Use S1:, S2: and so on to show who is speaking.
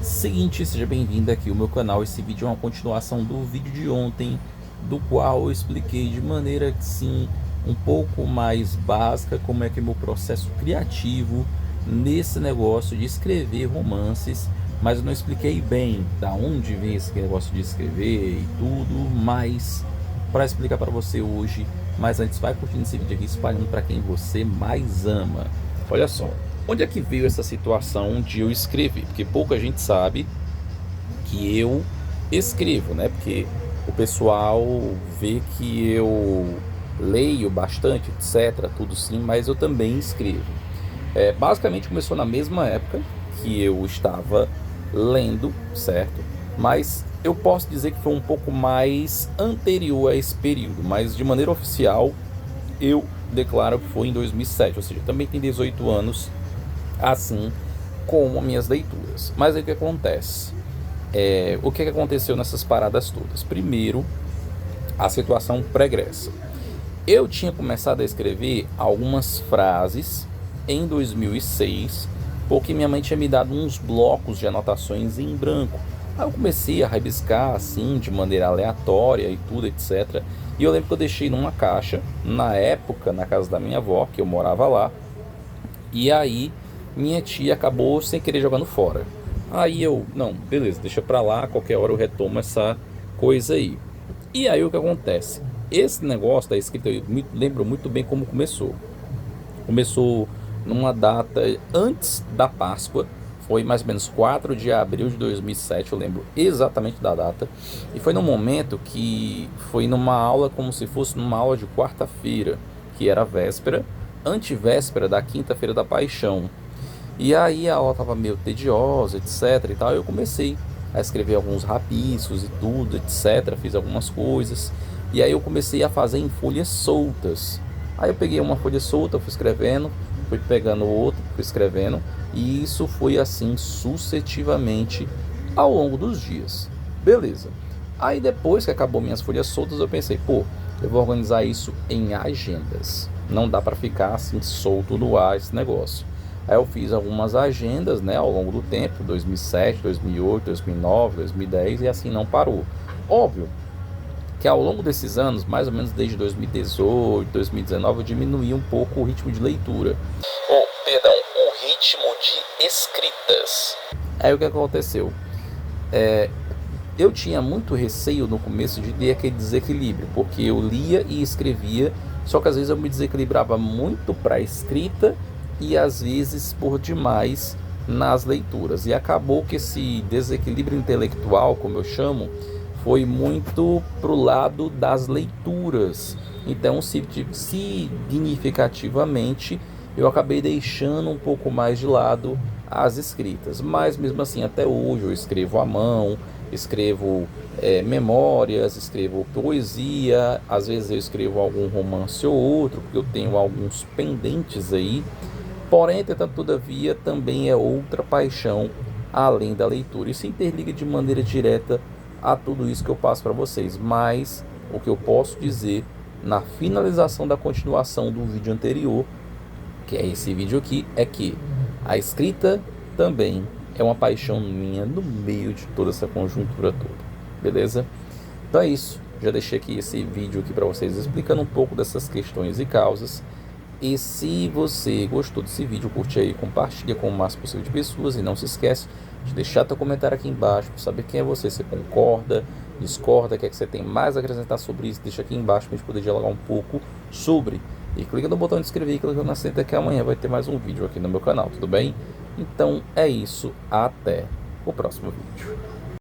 S1: Seguinte, seja bem-vindo aqui ao meu canal. Esse vídeo é uma continuação do vídeo de ontem, do qual eu expliquei de maneira que sim, um pouco mais básica como é que é meu processo criativo nesse negócio de escrever romances, mas eu não expliquei bem da onde vem esse negócio de escrever e tudo, mas para explicar para você hoje. Mas antes, vai curtindo esse vídeo aqui, espalhando para quem você mais ama. Olha só, onde é que veio essa situação de eu escrever? Porque pouca gente sabe que eu escrevo, né? Porque o pessoal vê que eu leio bastante, etc, tudo sim, mas eu também escrevo. Basicamente começou na mesma época que eu estava lendo, certo? Mas eu posso dizer que foi um pouco mais anterior a esse período, mas de maneira oficial eu declaro que foi em 2007, ou seja, também tem 18 anos, assim como minhas leituras. Mas aí o que acontece? O que aconteceu nessas paradas todas? Primeiro, a situação pregressa. Eu tinha começado a escrever algumas frases em 2006, porque minha mãe tinha me dado uns blocos de anotações em branco. Aí eu comecei a rabiscar assim, de maneira aleatória e tudo, etc. E eu lembro que eu deixei numa caixa, na época, na casa da minha avó, que eu morava lá. E aí, minha tia acabou sem querer jogando fora. Aí eu, não, beleza, deixa pra lá, qualquer hora eu retomo essa coisa aí. E aí o que acontece? Esse negócio da escrita, eu me lembro muito bem como começou. Começou numa data antes da Páscoa, foi mais ou menos 4 de abril de 2007, eu lembro exatamente da data. E foi num momento que foi numa aula como se fosse numa aula de quarta-feira, que era a véspera, antivéspera da quinta-feira da Paixão. E aí a aula tava meio tediosa, etc e tal. Eu comecei a escrever alguns rabiscos e tudo, etc. Fiz algumas coisas. E aí eu comecei a fazer em folhas soltas. Aí eu peguei uma folha solta, fui escrevendo, fui pegando outra, fui escrevendo. E isso foi assim sucessivamente ao longo dos dias. Beleza. Aí depois que acabou minhas folhas soltas, eu pensei, pô, eu vou organizar isso em agendas. Não dá para ficar assim solto no ar esse negócio. Aí eu fiz algumas agendas, né, ao longo do tempo, 2007, 2008, 2009, 2010 e assim não parou. Óbvio que ao longo desses anos, mais ou menos desde 2018, 2019, eu diminuí um pouco o ritmo de leitura. Perdão, o ritmo de escritas. Aí o que aconteceu? Eu tinha muito receio no começo de ter aquele desequilíbrio, porque eu lia e escrevia, só que às vezes eu me desequilibrava muito para a escrita e às vezes por demais nas leituras. E acabou que esse desequilíbrio intelectual, como eu chamo, foi muito pro lado das leituras. Então, significativamente, eu acabei deixando um pouco mais de lado as escritas. Mas mesmo assim, até hoje eu escrevo à mão, escrevo memórias, escrevo poesia, às vezes eu escrevo algum romance ou outro, porque eu tenho alguns pendentes aí. Porém, entretanto, todavia, também é outra paixão além da leitura. Isso interliga de maneira direta a tudo isso que eu passo para vocês. Mas o que eu posso dizer na finalização da continuação do vídeo anterior, que é esse vídeo aqui, é que a escrita também é uma paixão minha no meio de toda essa conjuntura toda. Beleza? Então é isso. Já deixei aqui esse vídeo aqui para vocês explicando um pouco dessas questões e causas. E se você gostou desse vídeo, curte aí, compartilha com o máximo possível de pessoas. E não se esquece de deixar teu comentário aqui embaixo para saber quem é você, se concorda, discorda, quer que você tem mais a acrescentar sobre isso, deixa aqui embaixo para a gente poder dialogar um pouco sobre. E clica no botão de inscrever e clica na seta que amanhã vai ter mais um vídeo aqui no meu canal, tudo bem? Então é isso, até o próximo vídeo.